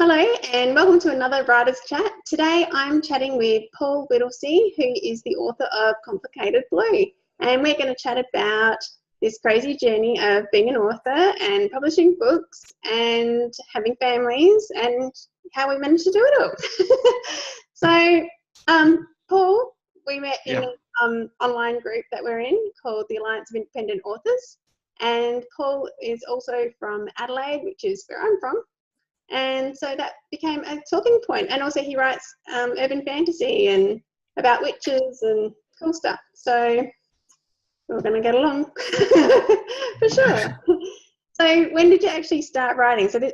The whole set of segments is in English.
Hello and welcome to another Writer's Chat. Today I'm chatting with Paul Whittlesea, who is the author of Complicated Blue. And we're going to chat about this crazy journey of being an author and publishing books and having families and how we managed to do it all. Paul, we met in an online group that we're in called the Alliance of Independent Authors. And Paul is also from Adelaide, which is where I'm from. And so that became a talking point. And also he writes urban fantasy and about witches and cool stuff. So we're going to get along for sure. So when did you actually start writing? So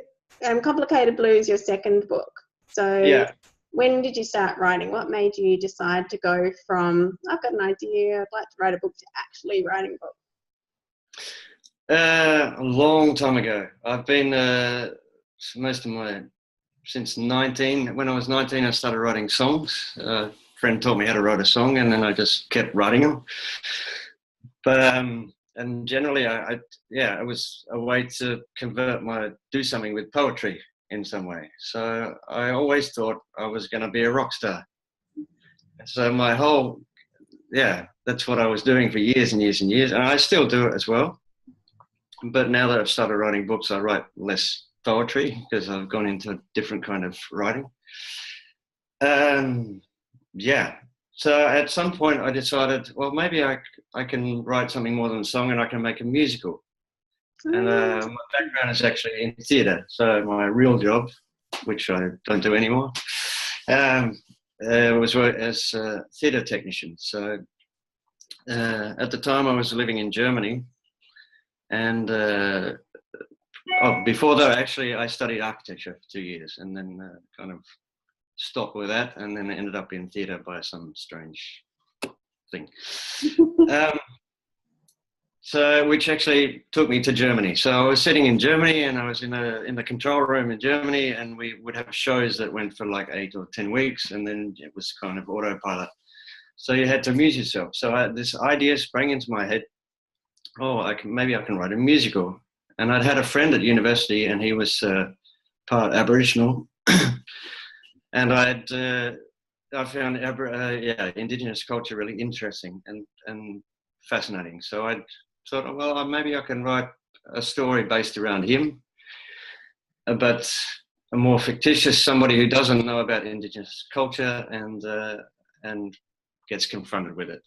Complicated Blue is your second book. So when did you start writing? What made you decide to go from, I've got an idea, I'd like to write a book, to actually writing a book? A long time ago. I've been... since 19, when I was 19, I started writing songs. A friend taught me how to write a song, and then I just kept writing them. But and generally, it was a way to do something with poetry in some way. So I always thought I was going to be a rock star. So that's what I was doing for years and years and years, and I still do it as well. But now that I've started writing books, I write less poetry because I've gone into a different kind of writing. So at some point I decided, well, maybe I can write something more than a song, and I can make a musical. And my background is actually in theatre, so my real job, which I don't do anymore, was work as a theatre technician. So at the time I was living in Germany, and before that, actually, I studied architecture for 2 years, and then kind of stopped with that, and then ended up in theatre by some strange thing. Which actually took me to Germany. So I was sitting in Germany, and I was in the control room in Germany, and we would have shows that went for like 8 or 10 weeks, and then it was kind of autopilot. So you had to amuse yourself. So this idea sprang into my head. Maybe I can write a musical. And I'd had a friend at university, and he was part Aboriginal, and I found Indigenous culture really interesting and fascinating. So I thought, well, maybe I can write a story based around him, but a more fictitious, somebody who doesn't know about Indigenous culture and gets confronted with it.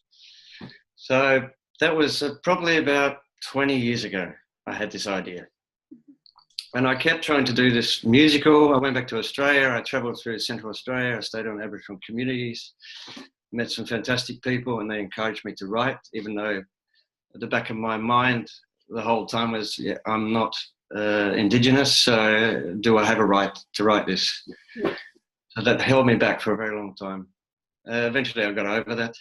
So that was probably about 20 years ago. I had this idea, and I kept trying to do this musical. I went back to Australia. I travelled through Central Australia. I stayed on Aboriginal communities, met some fantastic people, and they encouraged me to write, even though at the back of my mind the whole time was, I'm not Indigenous, so do I have a right to write this? So that held me back for a very long time. Eventually I got over that,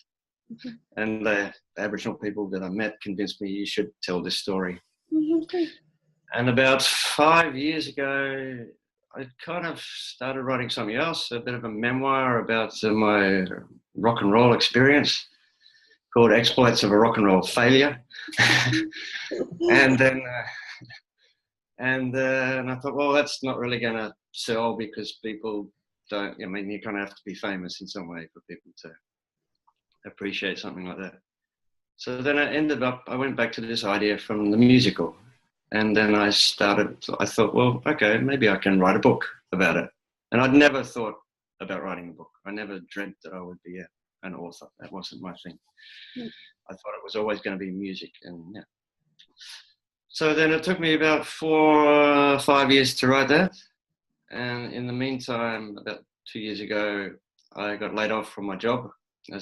and the Aboriginal people that I met convinced me, you should tell this story. And about 5 years ago, I kind of started writing something else, a bit of a memoir about my rock and roll experience called Exploits of a Rock and Roll Failure. and I thought, well, that's not really going to sell because people don't, you kind of have to be famous in some way for people to appreciate something like that. So then I went back to this idea from the musical. And then I thought, well, okay, maybe I can write a book about it. And I'd never thought about writing a book. I never dreamt that I would be an author. That wasn't my thing. I thought it was always going to be music. And so then it took me about 4 or 5 years to write that. And in the meantime, about 2 years ago, I got laid off from my job. I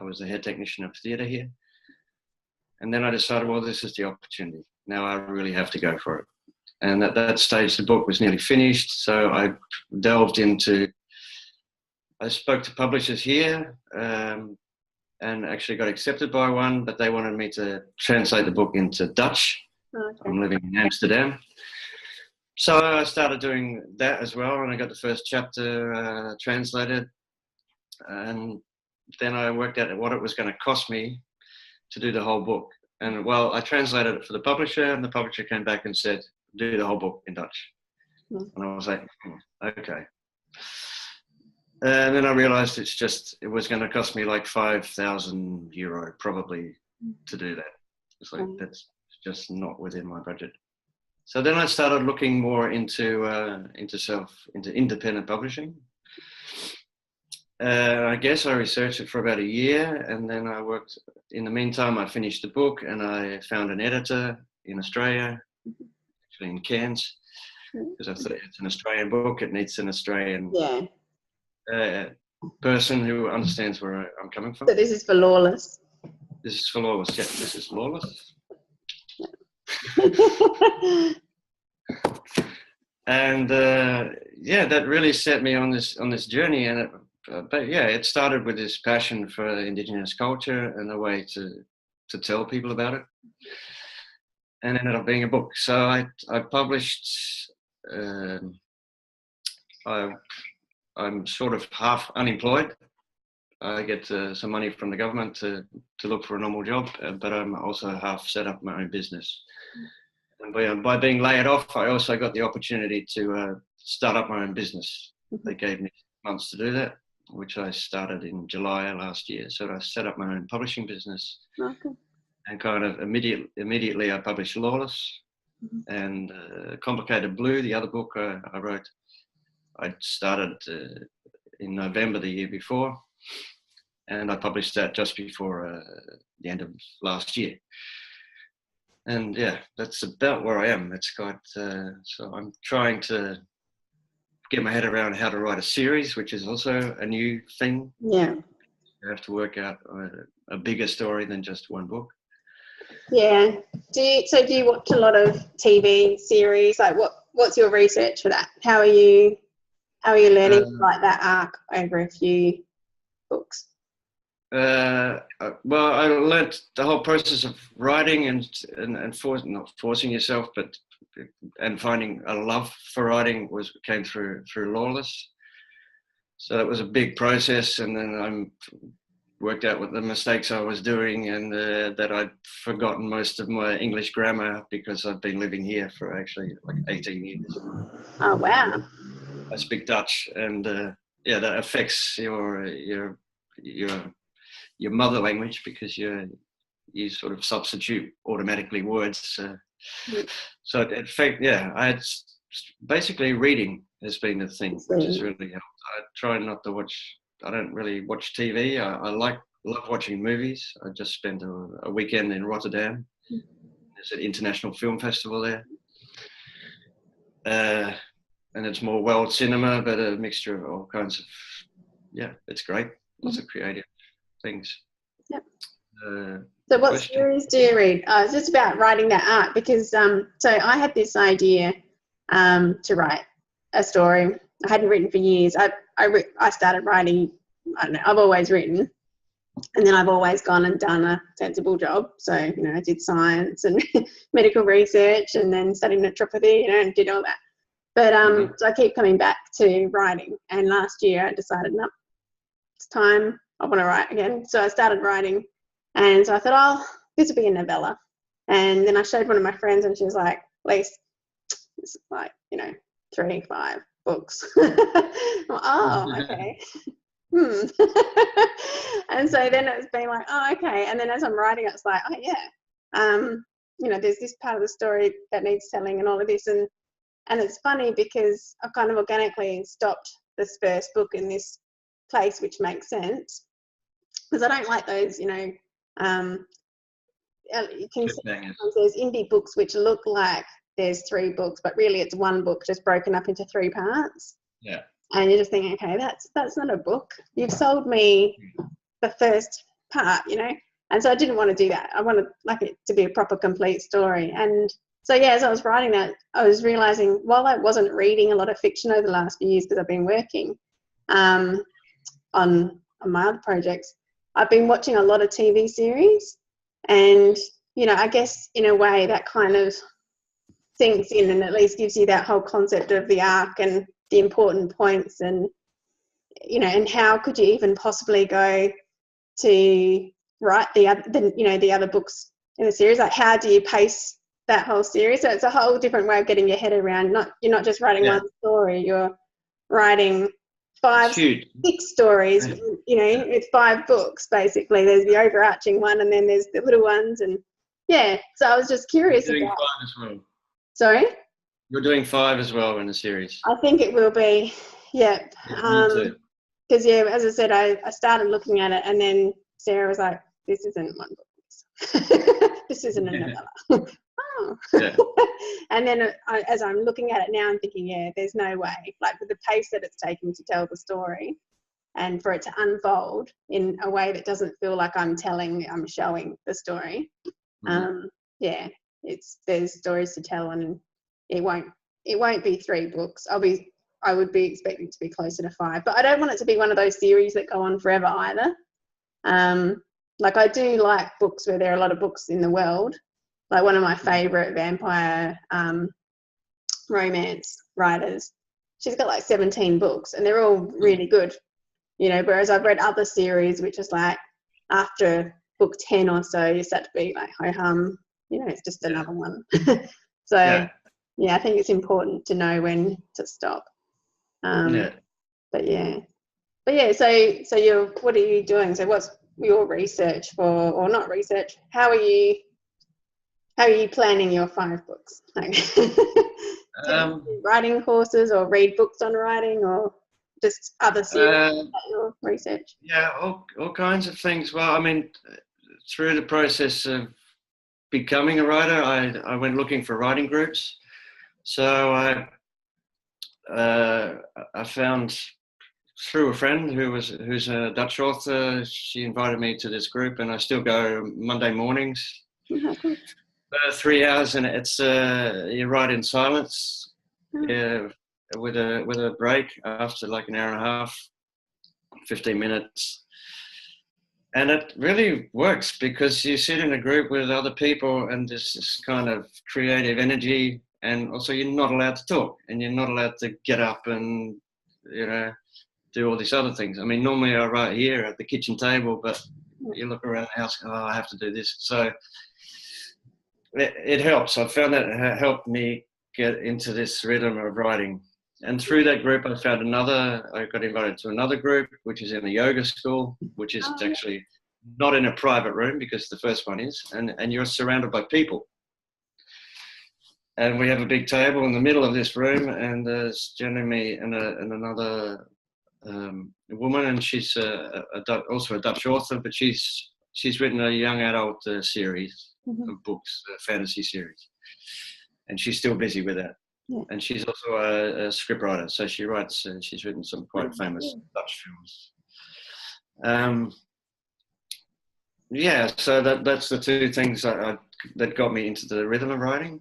was a head technician of theatre here. And then I decided, well, this is the opportunity. Now I really have to go for it. And at that stage, the book was nearly finished. So I spoke to publishers here and actually got accepted by one, but they wanted me to translate the book into Dutch. Okay. I'm living in Amsterdam. So I started doing that as well, and I got the first chapter translated. And then I worked out what it was going to cost me to do the whole book. And well, I translated it for the publisher, and the publisher came back and said, do the whole book in Dutch. Mm. And I was like, okay. And then I realized it was going to cost me like €5,000 probably to do that. It's like, that's just not within my budget. So then I started looking more into independent publishing. I guess I researched it for about a year, and then in the meantime, I finished the book and I found an editor in Australia, actually in Cairns, because I thought it's an Australian book, it needs an Australian person who understands where I'm coming from. So this is for Loreless. This is for Loreless, yeah, this is Loreless. And that really set me on this journey, and it started with this passion for Indigenous culture and a way to tell people about it, and ended up being a book. So I published. I'm sort of half unemployed. I get some money from the government to look for a normal job, but I'm also half set up my own business. And by being laid off, I also got the opportunity to start up my own business. They gave me months to do that, which I started in July last year. So I set up my own publishing business. Okay. And kind of immediately I published Lawless and Complicated Blue, the other book I wrote. I started in November the year before, and I published that just before the end of last year. And yeah, that's about where I am. It's quite, so I'm trying to get my head around how to write a series, which is also a new thing. Yeah. You have to work out a bigger story than just one book. Yeah. Do you watch a lot of TV series? Like what's your research for that? How are you learning to write that arc over a few books? Well, I learnt the whole process of writing and not forcing yourself, and finding a love for writing came through Lawless. So that was a big process, and then I worked out what the mistakes I was doing, and that I'd forgotten most of my English grammar because I've been living here for actually like 18 years. Oh wow! I speak Dutch, and that affects your mother language because you sort of substitute automatically words. So in fact, I had basically reading has been the thing which has really helped. I try not to watch. I don't really watch TV. I love watching movies. I just spent a weekend in Rotterdam. There's an international film festival there. And it's more world cinema, but a mixture of all kinds of, it's great. Lots of creative things. Yep. So what series do you read? It's just about writing that arc because, so I had this idea to write a story. I hadn't written for years. I started writing, I don't know, I've always written, and then I've always gone and done a sensible job. So, I did science and medical research and then studied naturopathy, and did all that. But so I keep coming back to writing, and last year I decided, no, it's time, I want to write again. So I started writing, and so I thought, this will be a novella. And then I showed one of my friends, and she was like, Lise, it's like, 3-5 books. Okay. And so then it's been like, okay. And then as I'm writing, it's like, there's this part of the story that needs telling and all of this. And it's funny because I've kind of organically stopped this first book in this place, which makes sense. Because I don't like those, you can see there's indie books which look like there's 3 books, but really it's one book just broken up into 3 parts. Yeah. And you're just thinking, okay, that's not a book. You've sold me the first part, And so I didn't want to do that. I wanted like it to be a proper complete story. And so as I was writing that, I was realizing while I wasn't reading a lot of fiction over the last few years because I've been working on my other projects, I've been watching a lot of TV series, and I guess in a way that kind of sinks in and at least gives you that whole concept of the arc and the important points, and and how could you even possibly go to write the other books in the series? Like, how do you pace that whole series. So it's a whole different way of getting your head around. You're not just writing one story. You're writing 5, 6 stories. You know, it's 5 books basically. There's the overarching one, and then there's the little ones, and yeah. So I was just curious You're doing about. 5 as well. Sorry. You're doing 5 as well in the series. I think it will be. Yeah. Me too. Because yeah, as I said, I started looking at it, and then Sarah was like, "This isn't one book. This isn't a novella." Oh. Yeah. And then as I'm looking at it now, I'm thinking, yeah, there's no way. Like with the pace that it's taking to tell the story, and for it to unfold in a way that doesn't feel like I'm showing the story. Yeah, there's stories to tell, and it won't be 3 books. I would be expecting it to be closer to 5, but I don't want it to be one of those series that go on forever either. Like I do like books where there are a lot of books in the world. Like one of my favourite vampire romance writers, she's got like 17 books, and they're all really good, you know, whereas I've read other series which is like after book 10 or so you start to be like, ho-hum, you know, it's just another one. So yeah, I think it's important to know when to stop. But yeah, so what are you doing? So what's your research for, or not research, how are you planning your 5 books? Like, do you writing courses or read books on writing, or just other series about your research? Yeah, all kinds of things. Well, I mean, through the process of becoming a writer, I went looking for writing groups. So I found through a friend who's a Dutch author. She invited me to this group, and I still go Monday mornings. 3 hours, and it's you write in silence, with a break after like an hour and a half, 15 minutes. And it really works because you sit in a group with other people, and there's this kind of creative energy, and also you're not allowed to talk, and you're not allowed to get up and, you know, do all these other things. I mean, normally I write here at the kitchen table, but you look around the house, oh, I have to do this. So it helps. I found that it helped me get into this rhythm of writing. And through that group, I got invited to another group, which is in a yoga school, which is actually not in a private room, because the first one is, and you're surrounded by people. And we have a big table in the middle of this room, and there's generally me and another woman, and she's also a Dutch author, but she's written a young adult series of books, a fantasy series, and she's still busy with that. Yeah. And she's also a scriptwriter, so she writes. She's written some quite famous Dutch films. So that's the 2 things that got me into the rhythm of writing.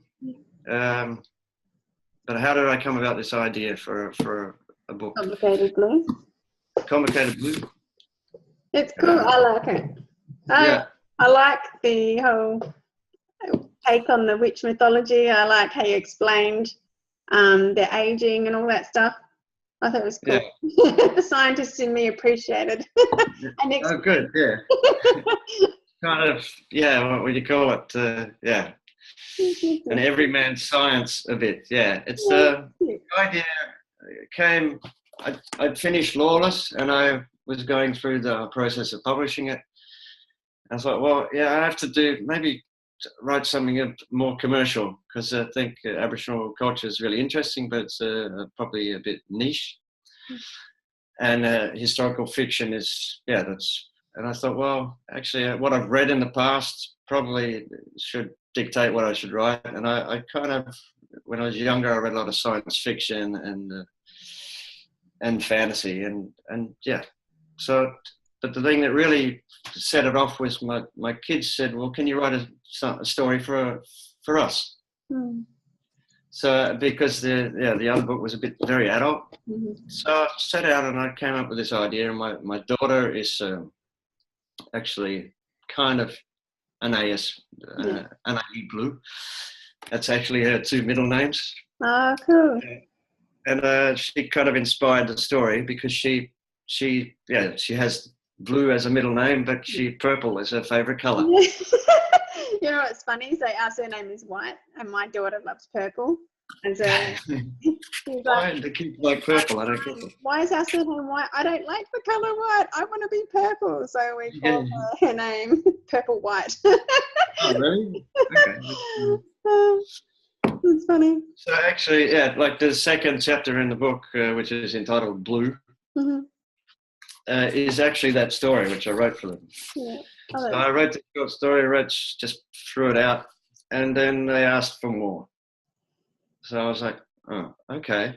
But how did I come about this idea for a book? Complicated Blue. Complicated Blue. It's cool. I like it. I like the whole take on the witch mythology. I like how you explained their aging and all that stuff. I thought it was cool. Yeah. The scientists in me appreciated. Oh, good. Yeah. Kind of. Yeah. What would you call it? Yeah. An everyman's science a bit. Yeah. It's the idea came. I'd finished Loreless, and I was going through the process of publishing it. I thought, well, yeah, I have to maybe write something more commercial, because I think Aboriginal culture is really interesting, but it's probably a bit niche. And historical fiction is, and I thought, well, actually, what I've read in the past probably should dictate what I should write. And I kind of, when I was younger, I read a lot of science fiction and fantasy, and so. But the thing that really set it off was my kids said, well, can you write a story for us? So because the other book was very adult. So I set out and I came up with this idea. And my daughter is actually kind of Anais Blue. That's actually her 2 middle names. Oh, cool. And she kind of inspired the story, because she has blue as a middle name, but purple is her favorite color. You know what's funny? So our surname is White, and my daughter loves purple. And so she's Why like, do kids like purple? I don't get it. why is our surname White? I don't like the colour white. I want to be purple. So we call her name Purple White. Oh, really? Okay. It's funny. So actually, yeah, like the second chapter in the book, which is entitled Blue, is actually that story which I wrote for them. Yeah. So I wrote the short story, just threw it out, and then they asked for more. So I was like, oh, okay.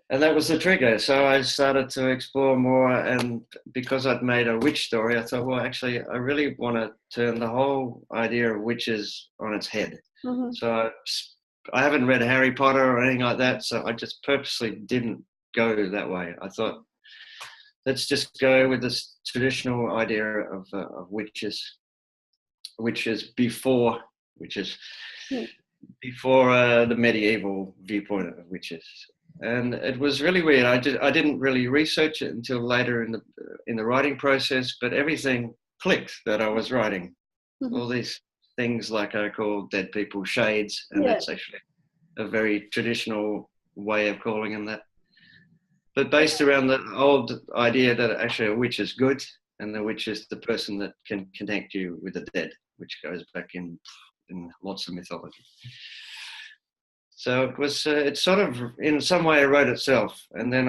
And that was the trigger. So I started to explore more, and because I'd made a witch story, I thought, well, actually, I really want to turn the whole idea of witches on its head. So I haven't read Harry Potter or anything like that, so I just purposely didn't go that way. I thought, let's just go with this traditional idea of witches before the medieval viewpoint of witches. And it was really weird. I didn't really research it until later in the writing process, but everything clicked that I was writing. All these things like I call dead people shades, and that's actually a very traditional way of calling them that. But based around the old idea that actually a witch is good, and the witch is the person that can connect you with the dead, which goes back in lots of mythology. So it was, it sort of, in some way, it wrote itself. And then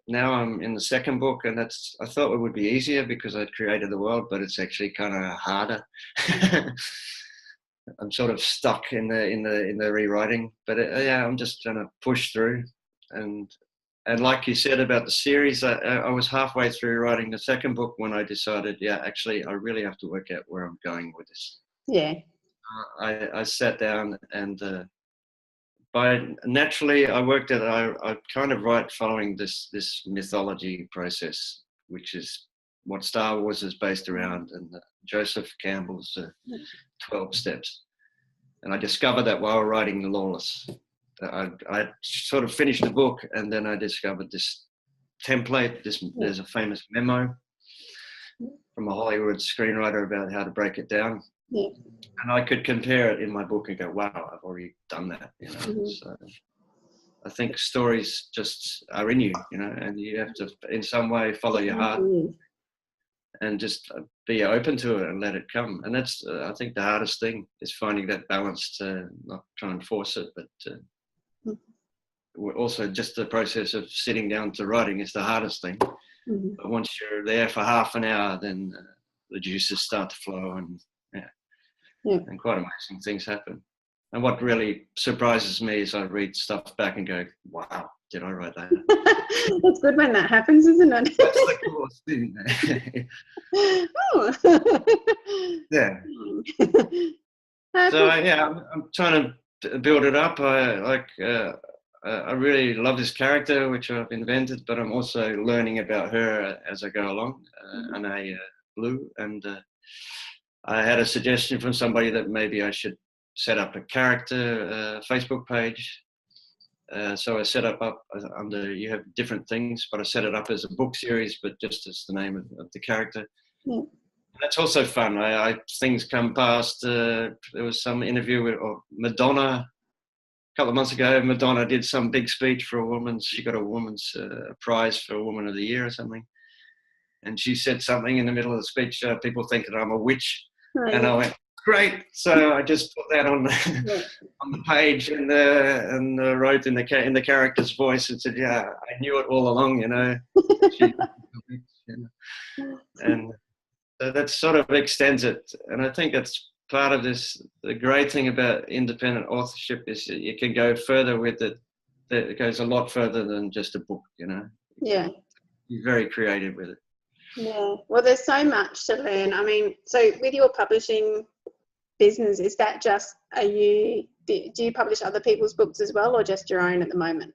now I'm in the second book, and I thought it would be easier because I'd created the world, but it's actually kind of harder. I'm sort of stuck in the rewriting, but I'm just trying to push through. And like you said about the series, I was halfway through writing the second book when I decided, actually, I really have to work out where I'm going with this. Yeah. I sat down and. Naturally, I worked at. I kind of write following this mythology process, which is what Star Wars is based around, and Joseph Campbell's 12 Steps. And I discovered that while writing The Loreless. I sort of finished the book, and then I discovered this template. There's a famous memo from a Hollywood screenwriter about how to break it down. Yeah. And I could compare it in my book and go, wow, I've already done that, So I think stories just are in you, and you have to, in some way, follow your heart and just be open to it and let it come. And that's, I think, the hardest thing is finding that balance to not try and force it, but also just the process of sitting down to writing is the hardest thing. But once you're there for half an hour, then the juices start to flow, and and quite amazing things happen. And what really surprises me is I read stuff back and go, wow, did I write that? It's good when that happens, isn't it? That's the coolest thing. Yeah. So I'm trying to build it up. I really love this character, which I've invented, but I'm also learning about her as I go along. Anna Blue, and I had a suggestion from somebody that maybe I should set up a character Facebook page. So I set up under, you have different things, but I set it up as a book series, but just as the name of the character. Yeah. That's also fun. Things come past. There was some interview with Madonna a couple of months ago. Madonna did some big speech for a woman. She got a woman's prize for Woman of the Year or something. And she said something in the middle of the speech, people think that I'm a witch. Right. And I went, great. So I just put that on the page and wrote in the character's voice and said, I knew it all along, And so that sort of extends it. And I think that's part of this. The great thing about independent authorship is that you can go further with it. That it goes a lot further than just a book, Yeah. You're very creative with it. Yeah, well, there's so much to learn. I mean, so with your publishing business, is that just, do you publish other people's books as well, or just your own at the moment?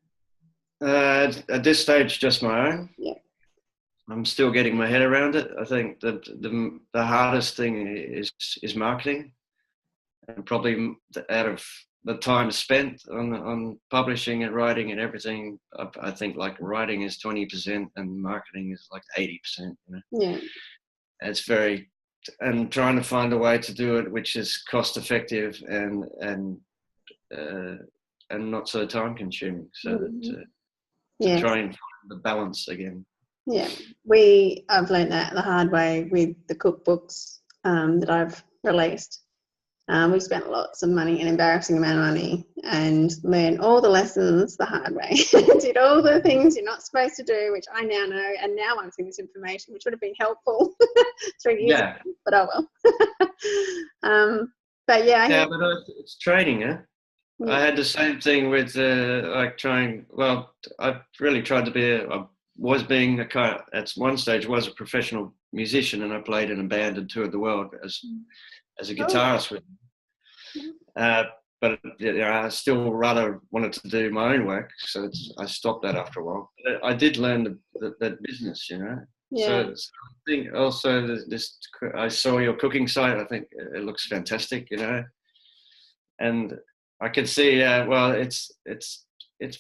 At this stage, just my own. Yeah. I'm still getting my head around it. I think that the hardest thing is marketing, and probably out of the time spent on publishing and writing and everything, I think like writing is 20% and marketing is like 80%. Yeah, it's very trying to find a way to do it which is cost effective and not so time consuming, so that to try and find the balance again. Yeah, I've learned that the hard way with the cookbooks that I've released. We've spent lots of money, an embarrassing amount of money, and learned all the lessons the hard way. Did all the things you're not supposed to do, which I now know, and now I'm seeing this information, which would have been helpful 3 years ago, but oh well. But yeah, but it's training, eh? Yeah. I had the same thing with I really tried to be at one stage was a professional musician, and I played in a band and toured the world as a guitarist with but I still rather wanted to do my own work, so I stopped that after a while. But I did learn that business, you know. So I think also I saw your cooking site. I think it looks fantastic, you know, and I could see it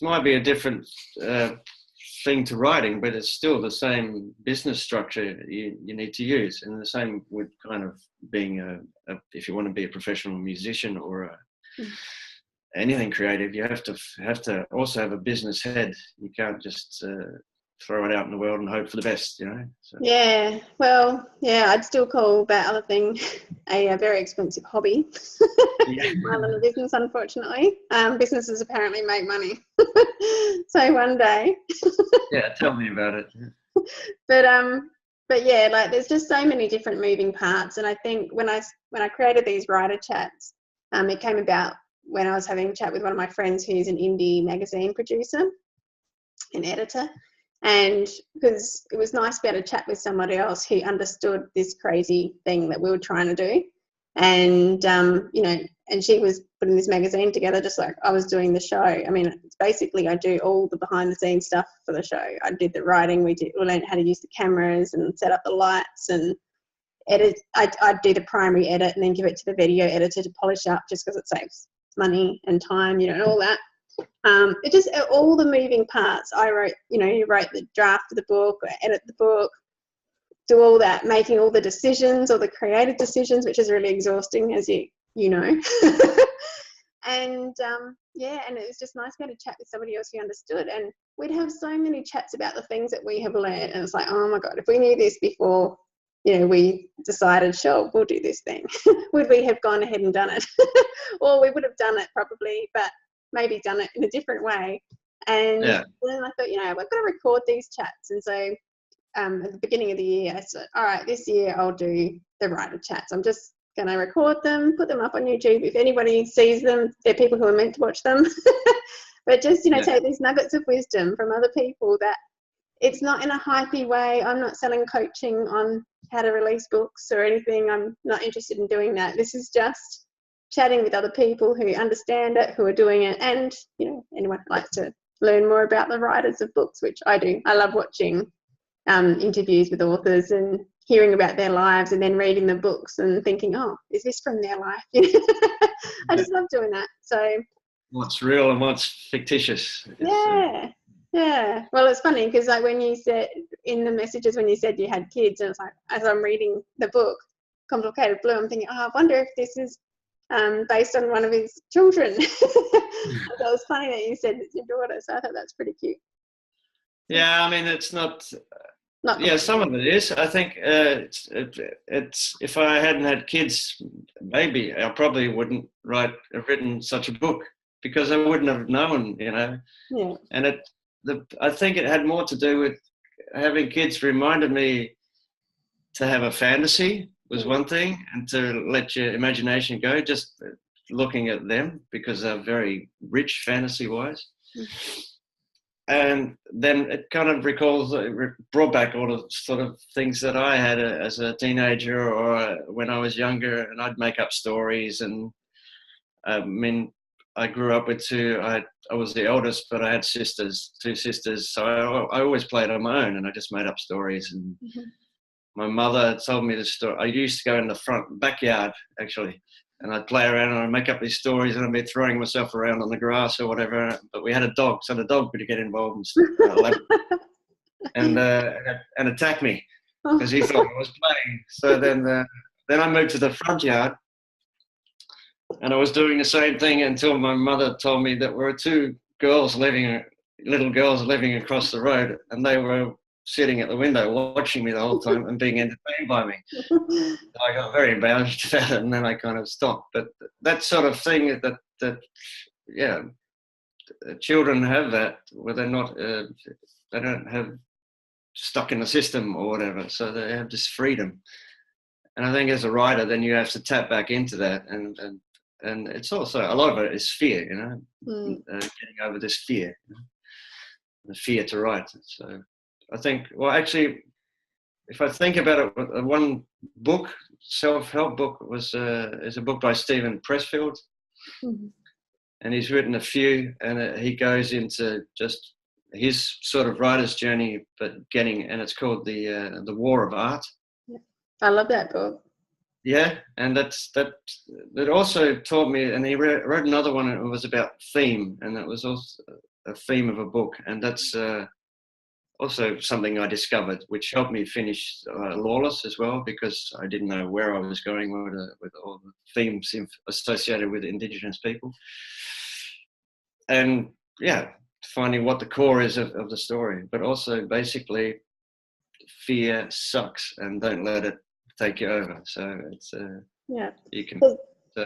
might be a different thing to writing, but it's still the same business structure you need to use, and the same with kind of being if you want to be a professional musician or anything creative, you have to also have a business head. You can't just throw it out in the world and hope for the best, you know. So. Yeah, well, I'd still call that other thing a very expensive hobby rather than a business, unfortunately. Businesses apparently make money. So one day. Tell me about it. But yeah, like there's just so many different moving parts, and I think when I created these writer chats, it came about when I was having a chat with one of my friends who's an indie magazine producer and editor. And because it was nice to be able to chat with somebody else who understood this crazy thing that we were trying to do. And, you know, and she was putting this magazine together just like I was doing the show. I mean, it's basically I do all the behind the scenes stuff for the show. I did the writing, we learned how to use the cameras and set up the lights and edit. I'd do the primary edit and then give it to the video editor to polish up just because it saves money and time, you know, and all that. It just all the moving parts. I wrote, you know, you write the draft of the book, or edit the book, do all that, making all the decisions, all the creative decisions, which is really exhausting, as you know. And and it was just nice to be able to chat with somebody else who understood. And we'd have so many chats about the things that we have learned, and it's like, oh my God, if we knew this before, you know, we decided, sure, we'll do this thing. Would we have gone ahead and done it? Or we would have done it probably, but maybe done it in a different way. And then I thought, you know, I've got to record these chats. And so at the beginning of the year, I said, all right, this year I'll do the writer chats. I'm just going to record them, put them up on YouTube. If anybody sees them, they're people who are meant to watch them. But just, you know, take these nuggets of wisdom from other people, that it's not in a hypey way. I'm not selling coaching on how to release books or anything. I'm not interested in doing that. This is just chatting with other people who understand it, who are doing it, and, you know, anyone who likes to learn more about the writers of books, which I do. I love watching interviews with authors and hearing about their lives and then reading the books and thinking, oh, is this from their life? I just love doing that. So what's real and what's fictitious. Yeah. Well, it's funny because like when you said in the messages, when you said you had kids, and it's like, as I'm reading the book, Complicated Blue, I'm thinking, oh, I wonder if this is based on one of his children. So it was funny that you said it's your daughter, so I thought that's pretty cute. Yeah, I mean, it's not some of it is. I think it's if I hadn't had kids, maybe I probably wouldn't have written such a book, because I wouldn't have known, you know. Yeah. And I think it had more to do with having kids reminded me to have a fantasy was one thing, and to let your imagination go, just looking at them, because they're very rich fantasy-wise. And then it kind of brought back all the sort of things that I had as a teenager or when I was younger, and I'd make up stories. And I mean, I grew up with I was the eldest, but I had two sisters, so I always played on my own, and I just made up stories. And my mother told me this story. I used to go in the backyard, actually, and I'd play around and I'd make up these stories, and I'd be throwing myself around on the grass or whatever. But we had a dog, so the dog would get involved and attack me because he thought I was playing. So then then I moved to the front yard, and I was doing the same thing until my mother told me that there were two little girls living across the road, and they were sitting at the window watching me the whole time and being entertained by me. I got very embarrassed about it, and then I kind of stopped. But that sort of thing that yeah, children have that where they're not, they don't have stuck in the system or whatever, so they have this freedom. And I think as a writer, then you have to tap back into that, and it's also a lot of it is fear, getting over this fear, the fear to write. So I think, well, actually, if I think about it, one book, self-help book, is a book by Stephen Pressfield, and he's written a few, and he goes into just his sort of writer's journey, but and it's called the War of Art. I love that book. Yeah, and that also taught me, and he wrote another one, and it was about theme, and it was also a theme of a book, and that's also something I discovered, which helped me finish Loreless as well, because I didn't know where I was going with all the themes associated with Indigenous people. And yeah, finding what the core is of the story, but also basically fear sucks and don't let it take you over. So it's you can.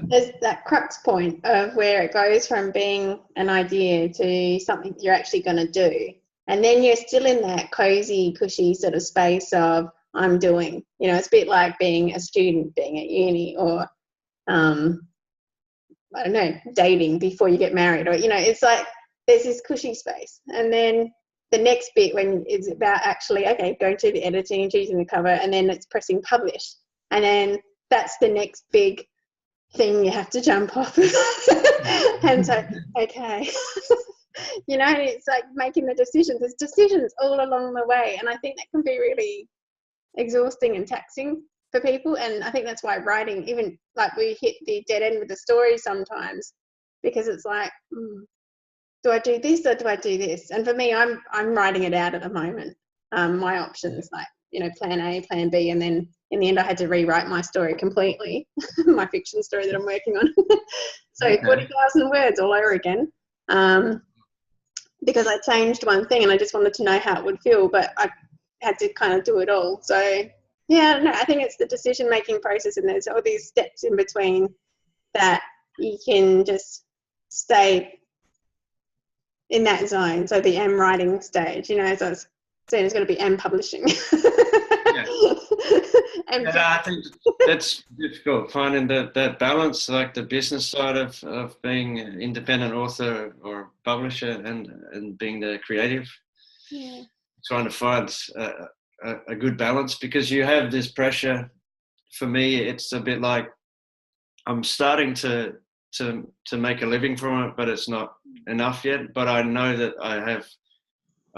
There's that crux point of where it goes from being an idea to something you're actually going to do, and then you're still in that cozy, cushy sort of space of I'm doing. It's a bit like being a student, being at uni, or I don't know, dating before you get married, or it's like there's this cushy space, and then the next bit when it's about actually going through the editing and choosing the cover, and then it's pressing publish, and then that's the next big thing you have to jump off. And so it's like making the decisions. There's decisions all along the way, and I think that can be really exhausting and taxing for people. And I think that's why writing, even like we hit the dead end with the story sometimes, because it's like, do I do this or do I do this? And for me, I'm writing it out at the moment. My options, like plan A, plan B, and then in the end I had to rewrite my story completely, my fiction story that I'm working on. So 40,000 words all over again, because I changed one thing and I just wanted to know how it would feel, but I had to kind of do it all. So yeah, no, I think it's the decision making process, and there's all these steps in between that you can just stay in that zone. So the M writing stage, so I was saying it's going to be M publishing. And I think that's difficult, finding that balance, like the business side of being an independent author or publisher and being the creative. Yeah. Trying to find a good balance, because you have this pressure. For me, it's a bit like I'm starting to make a living from it, but it's not enough yet. But I know that I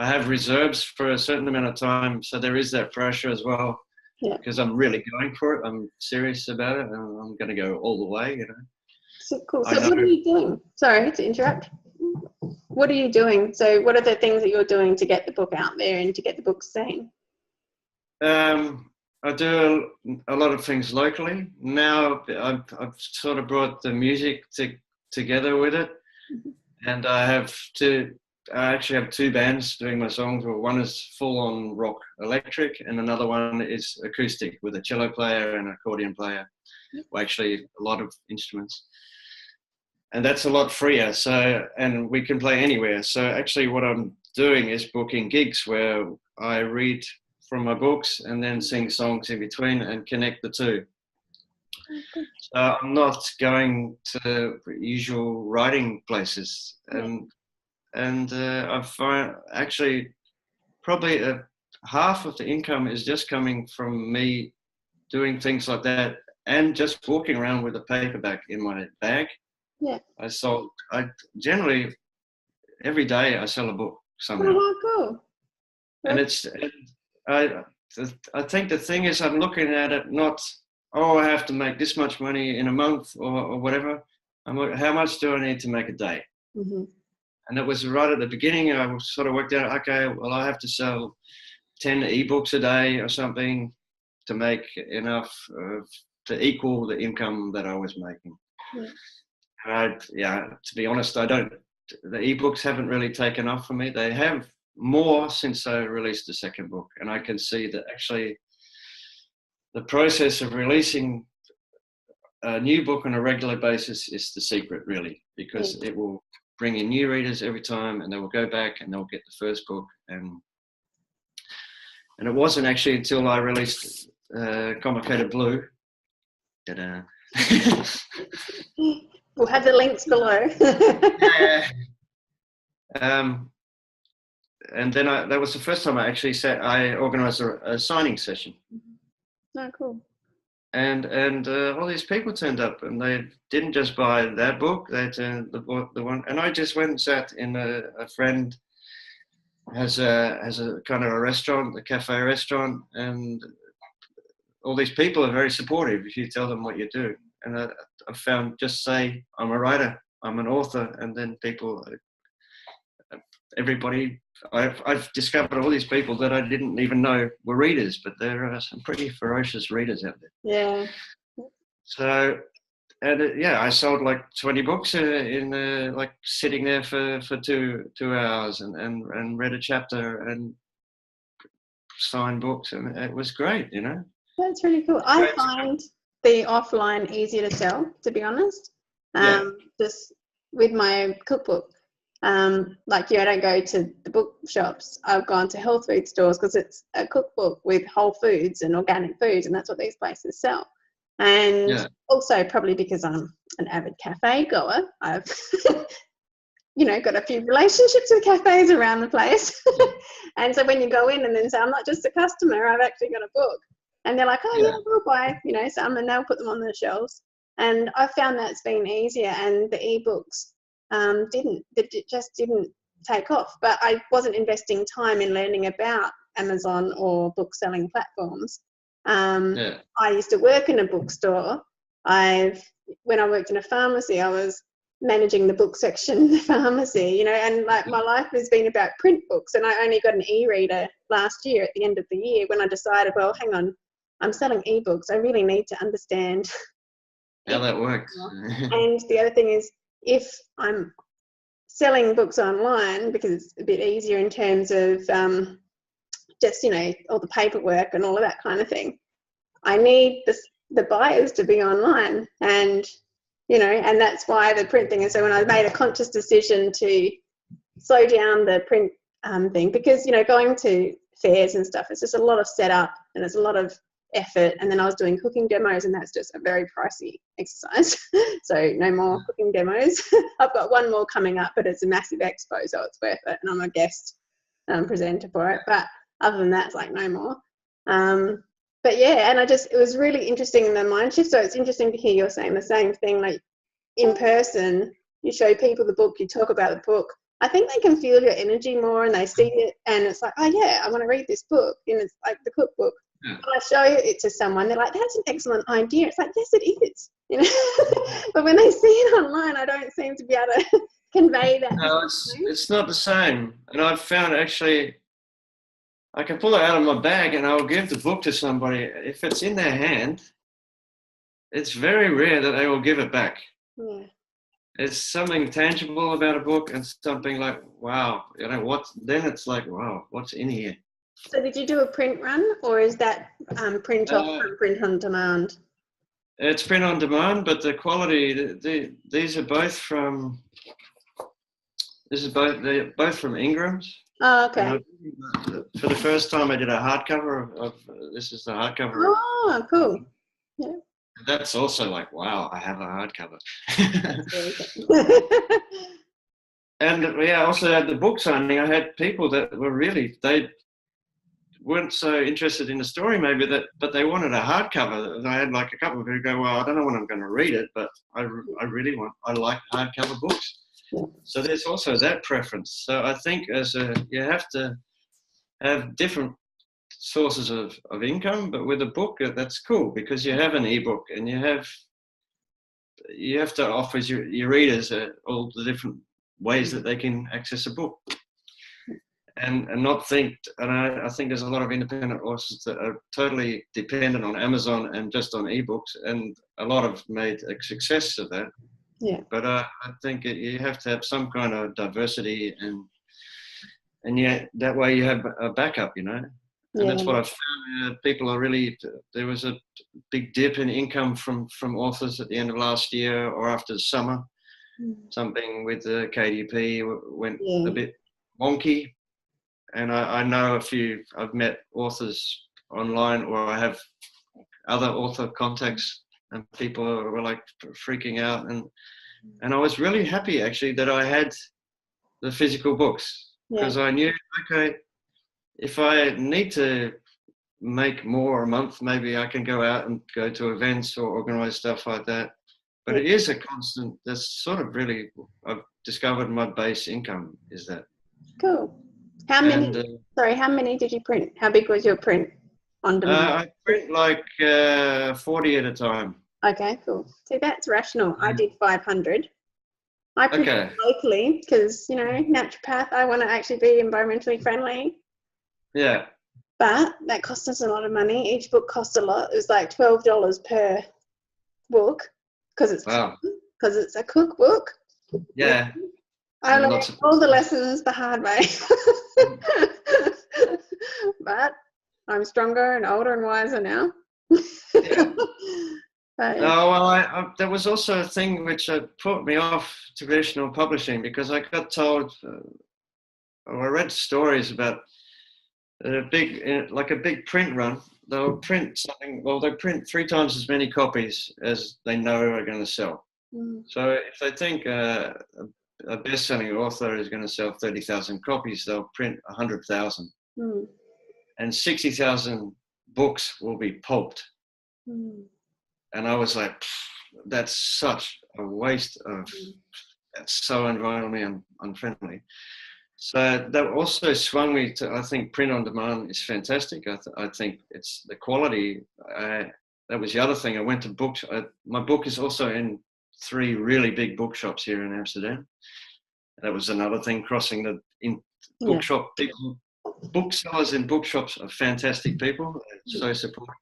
have reserves for a certain amount of time, so there is that pressure as well. Yeah. Because I'm really going for it. I'm serious about it, and I'm going to go all the way. So cool. So what are you doing? Sorry to interrupt. What are you doing? So what are the things that you're doing to get the book out there and to get the book seen? I do a lot of things locally. Now I've sort of brought the music together with it. And I actually have two bands doing my songs. One is full-on rock electric, and another one is acoustic with a cello player and an accordion player. Well, actually a lot of instruments. And that's a lot freer. So, and we can play anywhere. So actually what I'm doing is booking gigs where I read from my books and then sing songs in between and connect the two. So I'm not going to usual writing places. And I find actually probably half of the income is just coming from me doing things like that and just walking around with a paperback in my bag. Yeah. I generally, every day I sell a book somehow. Oh, cool. And I think the thing is I'm looking at it not, I have to make this much money in a month or whatever. I'm like, how much do I need to make a day? Mm-hmm. And it was right at the beginning, I sort of worked out, okay, well, I have to sell 10 ebooks a day or something to make enough to equal the income that I was making. Yeah. And to be honest, the ebooks haven't really taken off for me. They have more since I released the second book. And I can see that actually the process of releasing a new book on a regular basis is the secret, really, because it will bring in new readers every time, and they will go back and they'll get the first book. And it wasn't actually until I released Complicated Blue that we'll have the links below. yeah. And then that was the first time I actually I organised a signing session. Oh, cool. And all these people turned up, and they didn't just buy that book. They turned the one, and I just went and sat in a friend has a kind of a restaurant, a cafe restaurant, and all these people are very supportive if you tell them what you do. And I found, just say I'm a writer, I'm an author, and then everybody. I've discovered all these people that I didn't even know were readers, but there are some pretty ferocious readers out there. Yeah. So, and I sold like 20 books in like sitting there for 2 hours and read a chapter and signed books, and it was great, you know. That's really cool. I find the offline easier to sell, to be honest. Just with my cookbook. Like I don't go to the bookshops. I've gone to health food stores because it's a cookbook with whole foods and organic foods, and that's what these places sell. And also probably because I'm an avid cafe goer, I've got a few relationships with cafes around the place. And so when you go in and then say, I'm not just a customer, I've actually got a book. And they're like, we'll buy, some, and they'll put them on the shelves. And I found that's been easier, and the ebooks just didn't take off. But I wasn't investing time in learning about Amazon or book selling platforms. I used to work in a bookstore. When I worked in a pharmacy, I was managing the book section in the pharmacy, and like my life has been about print books. And I only got an e-reader last year at the end of the year when I decided, well, hang on, I'm selling ebooks. I really need to understand how that works. And the other thing is, if I'm selling books online, because it's a bit easier in terms of just, all the paperwork and all of that kind of thing, I need the buyers to be online. And, and that's why the print thing is. So when I made a conscious decision to slow down the print thing, because, going to fairs and stuff, it's just a lot of setup and it's a lot of effort. And then I was doing cooking demos, and that's just a very pricey exercise. So no more cooking demos. I've got one more coming up, but it's a massive expo, so it's worth it, and I'm a guest presenter for it. But other than that, it's like no more. But yeah, and it was really interesting in the mind shift. So it's interesting to hear you're saying the same thing, like in person, you show people the book, you talk about the book. I think they can feel your energy more, and they see it, and it's like, oh yeah, I want to read this book. And it's like the cookbook. When I show it to someone, they're like, that's an excellent idea. It's like, yes, it is. But when they see it online, I don't seem to be able to convey that. No, it's not the same. And I've found actually, I can pull it out of my bag and I'll give the book to somebody. If it's in their hand, it's very rare that they will give it back. Yeah. It's something tangible about a book, and something like, wow, then it's like, wow, what's in here? So did you do a print run, or is that print off and print on demand? It's print on demand, but the quality, these are both from, they're both from Ingram's. Oh, okay. For the first time, I did a hardcover of this is the hardcover. Oh, cool. Yeah. That's also like, wow, I have a hardcover. And I also had the book signing. I had people that were really, they weren't so interested in the story maybe, but they wanted a hardcover. And I had like a couple of people go, well, I don't know when I'm going to read it, but I like hardcover books. Yeah. So there's also that preference. So I think you have to have different sources of income, but with a book, that's cool because you have an ebook and you have to offer your readers all the different ways that they can access a book. and not think. And I think there's a lot of independent authors that are totally dependent on Amazon and just on ebooks, and a lot have made a success of that. Yeah. But I think you have to have some kind of diversity, and yet that way you have a backup, you know. And that's what I've found. People are really. There was a big dip in income from authors at the end of last year or after the summer. Something with the KDP went a bit wonky, and I know a few. I've met authors online, or I have other author contacts, and people were like freaking out, and I was really happy actually that I had the physical books, because I knew, okay, if I need to make more a month, maybe I can go out and go to events or organize stuff like that. But it is a constant, that's sort of really, I've discovered my base income is that. Cool. How many, how many did you print? How big was your print on demand? I print like 40 at a time. Okay, cool. See, that's rational. I did 500. I print locally because, you know, naturopath, I want to actually be environmentally friendly. Yeah. But that cost us a lot of money. Each book cost a lot. It was like $12 per book because it's a cookbook. Yeah. I learned all the lessons the hard way. But I'm stronger and older and wiser now. Yeah. No, well, there was also a thing which put me off traditional publishing, because I got told, I read stories about a big print run. They'll print something, well, they print 3 times as many copies as they know are going to sell. So if they think a best-selling author is going to sell 30,000 copies, they'll print 100,000. And 60,000 books will be pulped. And I was like, that's such a waste of, that's so environmentally unfriendly. So that also swung me to, I think print on demand is fantastic. I think it's the quality. That was the other thing. I went to books. My book is also in 3 really big bookshops here in Amsterdam. That was another thing, crossing the bookshop people. Booksellers in bookshops are fantastic people, so supportive.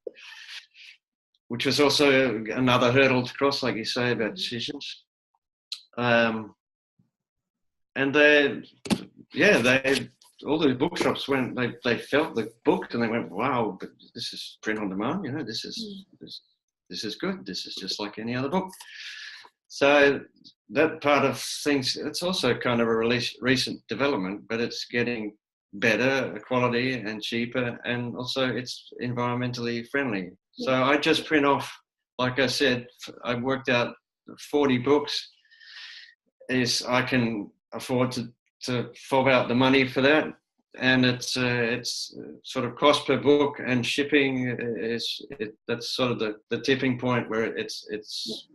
Which was also another hurdle to cross, like you say, about decisions. And all the bookshops went, they felt the book and they went, wow, but this is print on demand, you know, this is good. This is just like any other book. So that part of things, it's also kind of a recent development, but it's getting better quality and cheaper, and also it's environmentally friendly. So I just print off, like I said, I worked out 40 books is I can afford to fork out the money for that, and it's sort of cost per book, and shipping that's sort of the tipping point where it's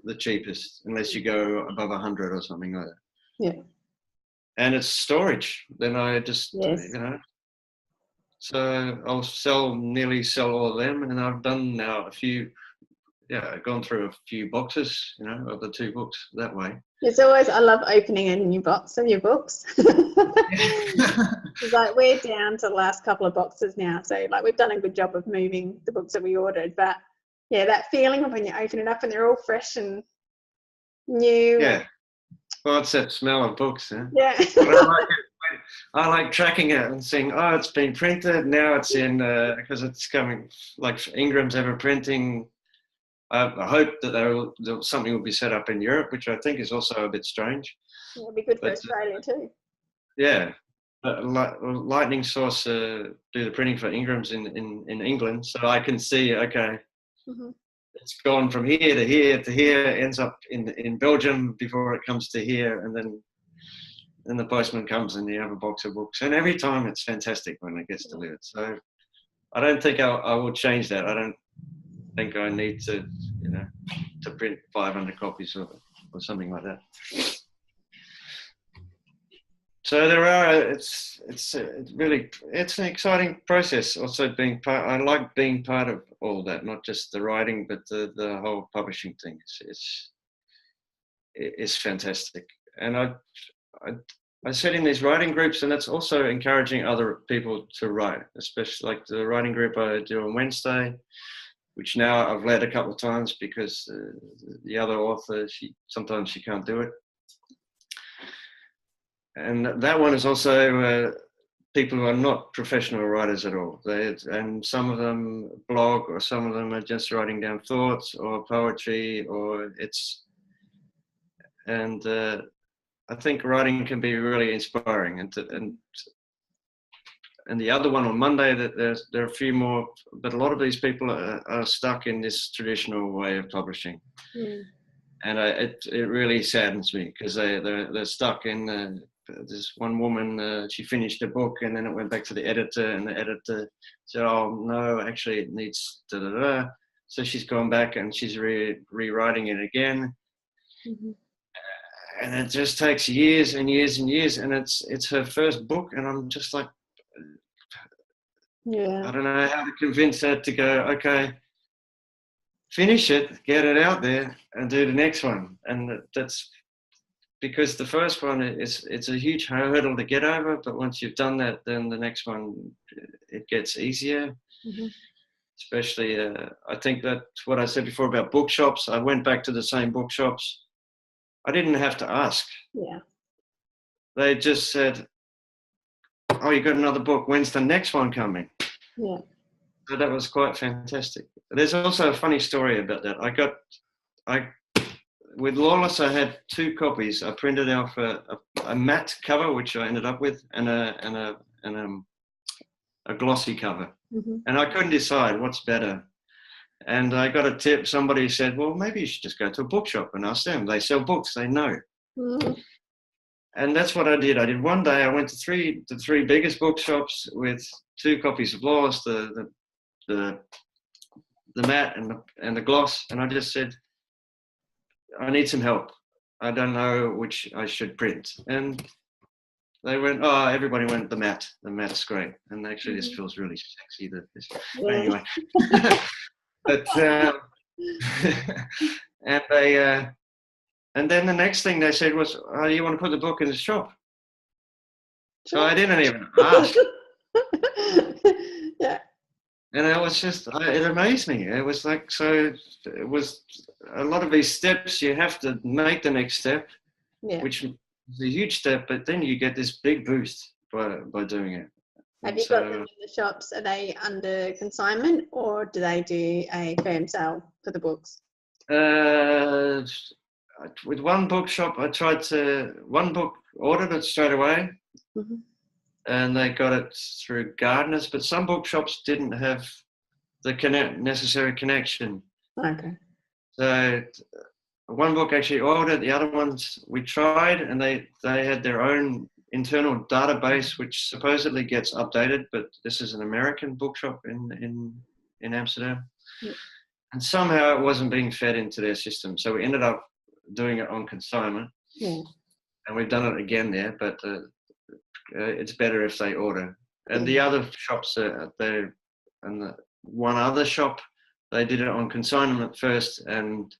the cheapest, unless you go above 100 or something like that. Yeah. And it's storage. Then I just you know. So I'll nearly sell all of them, and I've done now a few. Yeah, I've gone through a few boxes, you know, of the 2 books that way. It's always, I love opening a new box of your books. It's like we're down to the last couple of boxes now, so like we've done a good job of moving the books that we ordered. But yeah, that feeling of when you open it up and they're all fresh and new. Yeah, well, it's that smell of books. Huh? Yeah. I like tracking it and seeing, oh, it's been printed, now it's in, because it's coming, like Ingram's ever printing. I hope that something will be set up in Europe, which I think is also a bit strange. It'll be good for Australia too. Yeah. Lightning Source do the printing for Ingram's in England, so I can see, okay, it's gone from here to here to here, ends up in Belgium before it comes to here, and then the postman comes and you have a box of books. And every time it's fantastic when it gets delivered. So I don't think I will change that. I don't think I need to, you know, to print 500 copies or something like that. So it's an exciting process. Also I like being part of all that, not just the writing, but the whole publishing thing. It's fantastic. And I sit in these writing groups, and that's also encouraging other people to write, especially like the writing group I do on Wednesday, which now I've led a couple of times because the other author, sometimes she can't do it. And that one is also people who are not professional writers at all. And some of them blog, or some of them are just writing down thoughts or poetry, I think writing can be really inspiring. And the other one on Monday, that there are a few more, but a lot of these people are stuck in this traditional way of publishing. Mm. And it really saddens me, because they're stuck in. There's one woman, she finished a book, and then it went back to the editor, and the editor said, "Oh no, actually it needs da da da." So she's gone back and she's rewriting it again. Mm-hmm. And it just takes years and years and years, and it's her first book, and I'm just like, I don't know how to convince her to go, okay, finish it, get it out there, and do the next one. And that's because the first one, it's a huge hurdle to get over, but once you've done that, then the next one, it gets easier. Mm-hmm. Especially, I think that's what I said before about bookshops. I went back to the same bookshops. I didn't have to ask. Yeah. They just said, "Oh, you got another book. When's the next one coming?" Yeah. So that was quite fantastic. There's also a funny story about that. With Loreless, I had 2 copies. I printed out a matte cover, which I ended up with, and a glossy cover. Mm-hmm. And I couldn't decide what's better. And I got a tip. Somebody said, "Well, maybe you should just go to a bookshop and ask them. They sell books. They know." Mm-hmm. And that's what I did. One day I went to the three biggest bookshops with 2 copies of Lawless, the matte and the gloss, and I just said, "I need some help. I don't know which I should print." And they went, "Oh, everybody went the matte. The matte's great." And actually, this feels really sexy. Anyway, but and then the next thing they said was, "Oh, you want to put the book in the shop?" So I didn't even ask. Yeah. And it was just, it amazed me. It was like, so it was a lot of these steps, you have to make the next step, which is a huge step, but then you get this big boost by doing it. Have you got them in the shops? Are they under consignment, or do they do a firm sale for the books? With one bookshop, one book ordered it straight away. Mm-hmm. And they got it through Gardeners, but some bookshops didn't have the necessary connection. Okay. So one book actually ordered, the other ones we tried, and they had their own internal database, which supposedly gets updated, but this is an American bookshop in Amsterdam. Yeah. And somehow it wasn't being fed into their system. So we ended up doing it on consignment. Yeah. And we've done it again there, but it's better if they order. And the other shops, one other shop, they did it on consignment first, and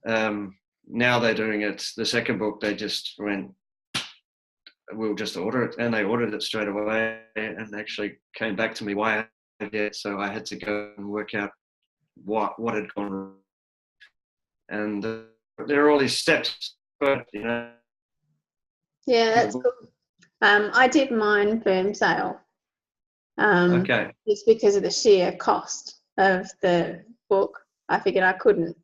now they're doing it. The second book, they just went, "We'll just order it," and they ordered it straight away, and actually came back to me why I did it. So I had to go and work out what had gone wrong. And there are all these steps, but Yeah, that's cool. I did mine firm sale. Okay. Just because of the sheer cost of the book, I figured I couldn't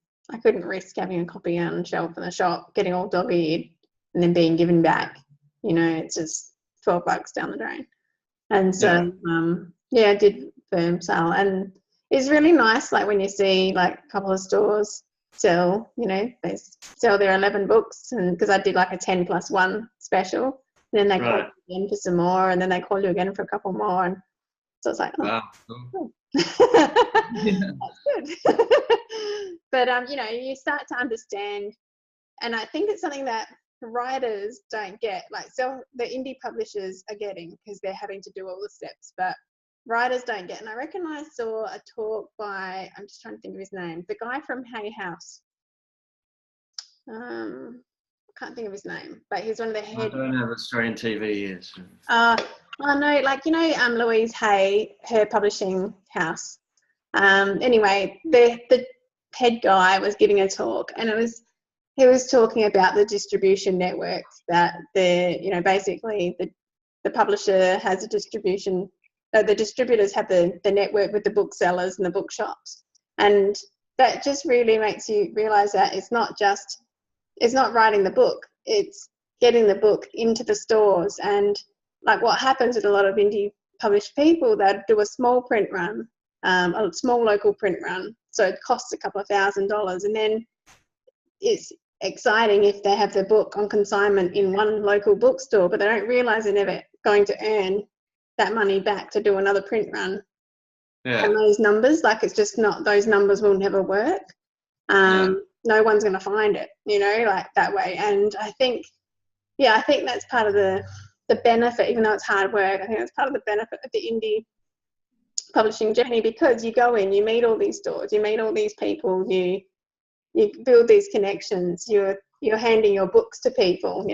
risk having a copy out on the shelf in the shop, getting all dog-eared, and then being given back. It's just $12 down the drain. And so, I did firm sale, and it's really nice. Like when you see like a couple of stores sell, they sell their 11 books, and because I did like a 10+1 special. Then they call you again for some more, and then they call you again for a couple more. And so it's like, wow, cool. That's good. But, you start to understand, and I think it's something that writers don't get, so the indie publishers are getting, because they're having to do all the steps, but writers don't get. And I reckon I saw a talk by, I'm just trying to think of his name, the guy from Hay House. can't think of his name, but he's one of the I head. don't have Australian TV years. I know, like, you know, Louise Hay, her publishing house. Anyway, the head guy was giving a talk, and he was talking about the distribution networks that basically the publisher has a distribution. The distributors have the network with the booksellers and the bookshops, and that just really makes you realise that it's not writing the book, it's getting the book into the stores. And like what happens with a lot of indie published people, they do a small print run, a small local print run, so it costs a couple of $1,000, and then it's exciting if they have their book on consignment in one local bookstore, but they don't realise they're never going to earn that money back to do another print run. Yeah. And those numbers, like, it's just not, those numbers will never work. No one's going to find it, like that way. And I think that's part of the benefit, even though it's hard work. I think that's part of the benefit of the indie publishing journey, because you go in, you meet all these stores, you meet all these people, you build these connections, you're handing your books to people,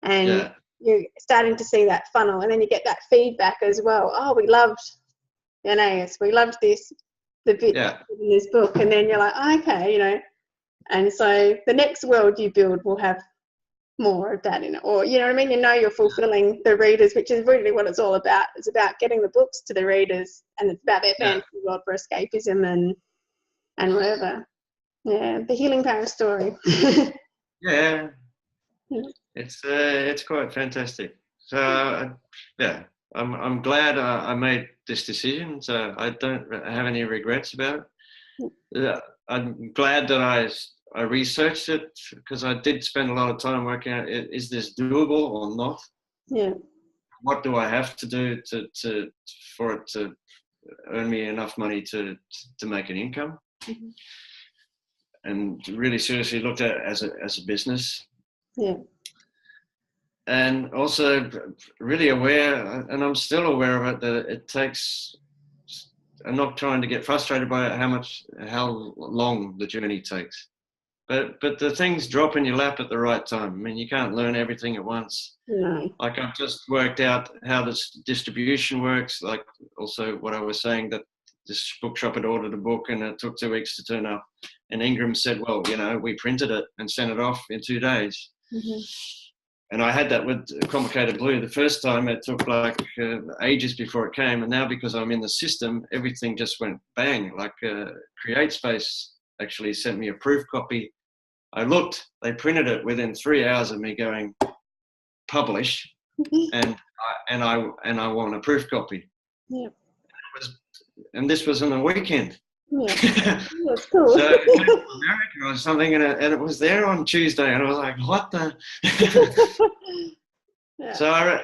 and you're starting to see that funnel, and then you get that feedback as well. Oh, we loved we loved this, the bit in this book, and then you're like, oh, okay, and so the next world you build will have more of that in it, or you know what I mean, you're fulfilling the readers, which is really what it's all about. It's about getting the books to the readers, and it's about their fantasy world for escapism and whatever. Yeah, the healing power story. Yeah, it's quite fantastic. So I'm glad I made this decision. So I don't have any regrets about it. I'm glad that I researched it, because I did spend a lot of time working out, is this doable or not? Yeah. What do I have to do for it to earn me enough money to make an income? Mm-hmm. And really seriously looked at it as a business. Yeah. And also really aware, and I'm still aware of it, that it takes, I'm not trying to get frustrated by how long the journey takes. But the things drop in your lap at the right time. I mean, you can't learn everything at once. No. Like, I've just worked out how this distribution works. Like, also what I was saying, that this bookshop had ordered a book and it took 2 weeks to turn up. And Ingram said, well, we printed it and sent it off in 2 days. Mm-hmm. And I had that with Complicated Blue. The first time it took like ages before it came. And now, because I'm in the system, everything just went bang. Like CreateSpace actually sent me a proof copy. I looked, they printed it within 3 hours of me going, publish, and I want a proof copy. Yeah. And this was on a weekend. Yeah, that's cool. So it came from America or something, and it was there on Tuesday, and I was like, what the? Yeah. So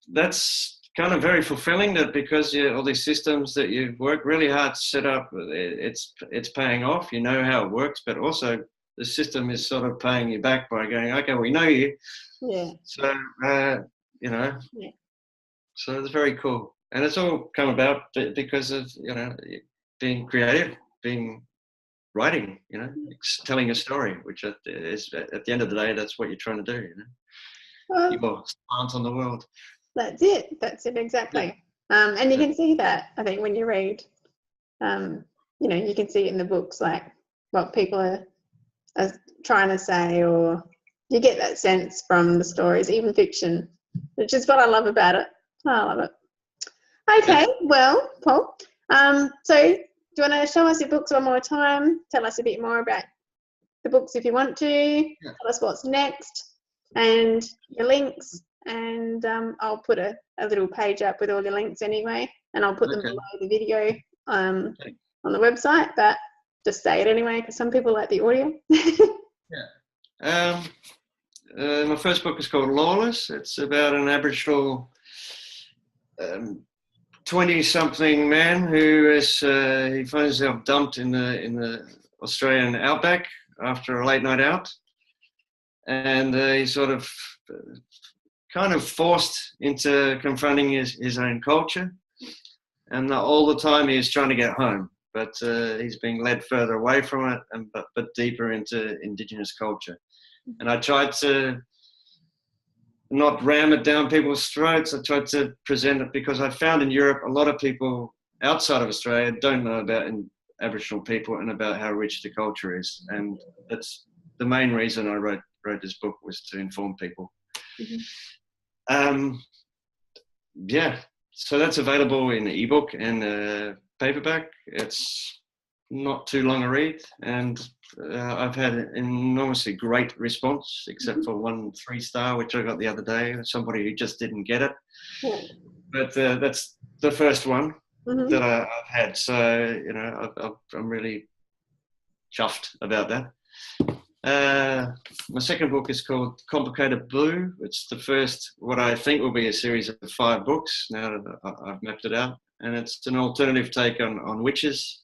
that's kind of very fulfilling, that because all these systems that you've worked really hard to set up, it's paying off. You know how it works, but also the system is sort of paying you back by going, okay, we know you. Yeah. So Yeah. So it's very cool, and it's all come about because of being creative, writing, telling a story, which is at the end of the day, that's what you're trying to do. Well, People slant on the world. That's it exactly. Yeah. And you can see that, I think, when you read, you can see it in the books, like what people are trying to say, or you get that sense from the stories, even fiction, which is what I love about it. I love it. Okay, well, Paul, so do you want to show us your books one more time? Tell us a bit more about the books if you want to. Yeah. Tell us what's next and your links. And I'll put a little page up with all your links anyway, and I'll put them below the video on the website. But just say it anyway, because some people like the audio. My first book is called Loreless. It's about an Aboriginal 20-something man who he finds himself dumped in the Australian outback after a late night out, and he's sort of kind of forced into confronting his own culture, and all the time he's trying to get home, but he's being led further away from it, but deeper into Indigenous culture. And I tried to not ram it down people's throats. I tried to present it because I found in Europe a lot of people outside of Australia don't know about Aboriginal people and about how rich the culture is. And that's the main reason I wrote this book, was to inform people. Yeah, so that's available in ebook and paperback. It's not too long a read, and I've had an enormously great response, except for 1 3-star, which I got the other day, somebody who just didn't get it. But that's the first one that I've had, so you know, I'm really chuffed about that. My second book is called Complicated Blue. It's the first, what I think will be a series of 5 books, now that I've mapped it out. And it's an alternative take on witches.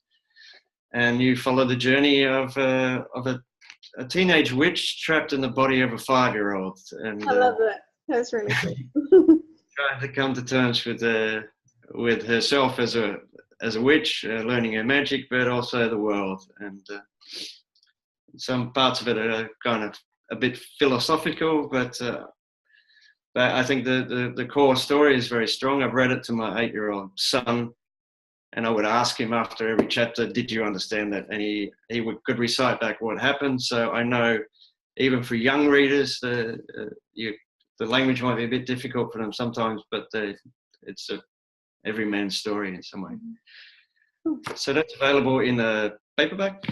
And you follow the journey of a teenage witch trapped in the body of a 5-year-old. And I love that. That's really cool. Trying to come to terms with herself as a witch, learning her magic, but also the world. And some parts of it are kind of a bit philosophical, but I think the core story is very strong. I've read it to my 8-year-old son, and I would ask him after every chapter, did you understand that? And he could recite back what happened. So I know even for young readers, the language might be a bit difficult for them sometimes, but it's every man's story in some way. So that's available in a paperback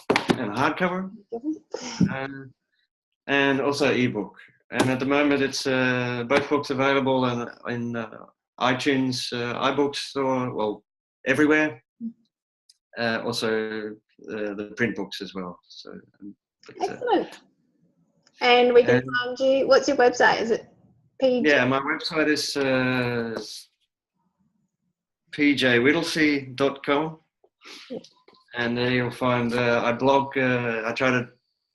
and a hardcover, and also ebook. And at the moment, it's both books available in iTunes, iBooks Store, well, everywhere. Also the print books as well. So excellent. And we can find you. What's your website? Is it PJ? Yeah, my website is pjwhittlesea.com. And there you'll find I blog. I try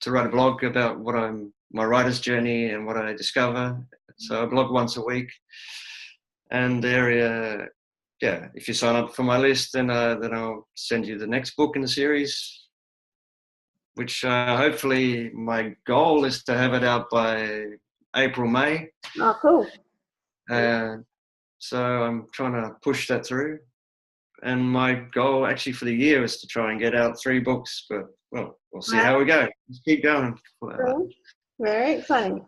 to write a blog about my writer's journey and what I discover. So I blog once a week, and there, if you sign up for my list, then I'll send you the next book in the series, which hopefully my goal is to have it out by April, May. Oh, cool. So I'm trying to push that through. And my goal actually for the year is to try and get out 3 books, but well, we'll see how we go. Let's keep going. Cool. Very exciting.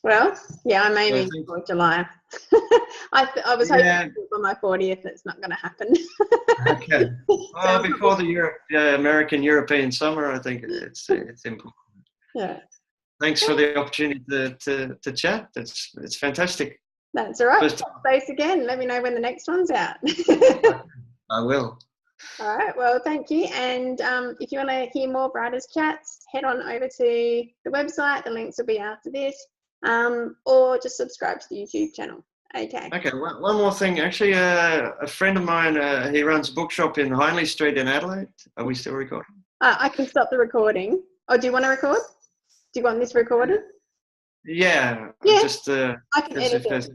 Well, yeah, I'm aiming for July. I was hoping for my 40th. It's not going to happen. Okay. Well, before the American European summer, I think it's important. Yeah. Thanks for the opportunity to chat. It's fantastic. That's all right. Touch base again. Let me know when the next one's out. I will. All right. Well, thank you. And if you want to hear more Writers Chats, head on over to the website. The links will be after this. Or just subscribe to the YouTube channel. Okay. Okay. One more thing. Actually, a friend of mine, he runs a bookshop in Hindley Street in Adelaide. Are we still recording? I can stop the recording. Oh, do you want to record? Do you want this recorded? Yeah. Just I can edit it.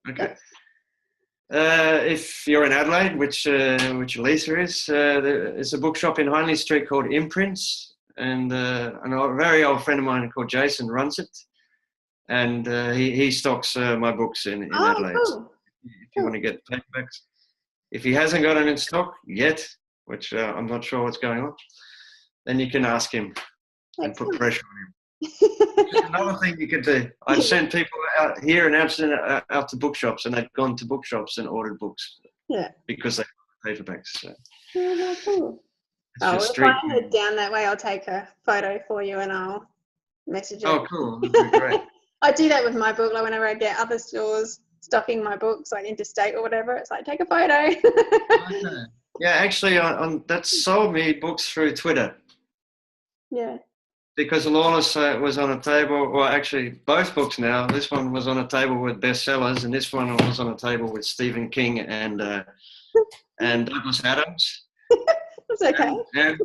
Okay. If you're in Adelaide, which Lisa is, there's a bookshop in Hindley Street called Imprints, and a very old friend of mine called Jason runs it, and he stocks my books in Adelaide. Cool. So if you want to get paperbacks, if he hasn't got them in stock yet, which I'm not sure what's going on, then you can ask him and put pressure on him. Another thing you could do. I've sent people out here in Amsterdam out to bookshops, and they've gone to bookshops and ordered books. Yeah. Because they have paperbacks. So. Yeah, cool. If I head down that way, I'll take a photo for you and I'll message it. Oh, cool. That'd be great. I do that with my book. Like whenever I get other stores stocking my books, like interstate or whatever, it's like, take a photo. Okay. Yeah, actually, that sold me books through Twitter. Yeah. Because Loreless was on a table, well, actually, both books now. This one was on a table with bestsellers, and this one was on a table with Stephen King and Douglas Adams. That's okay. And,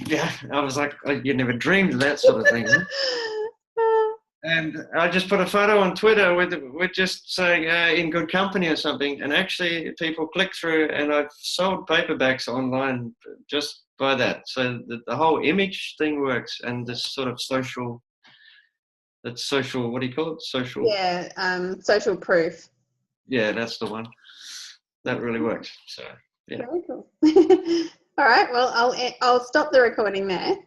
yeah, I was like, you never dreamed of that sort of thing. Huh? And I just put a photo on Twitter with just saying in good company or something, and actually people click through, and I've sold paperbacks online just by that. So the whole image thing works, and this sort of social, what do you call it? Social proof. Yeah, that's the one. That really works. So yeah. Very cool. All right, well, I'll stop the recording there.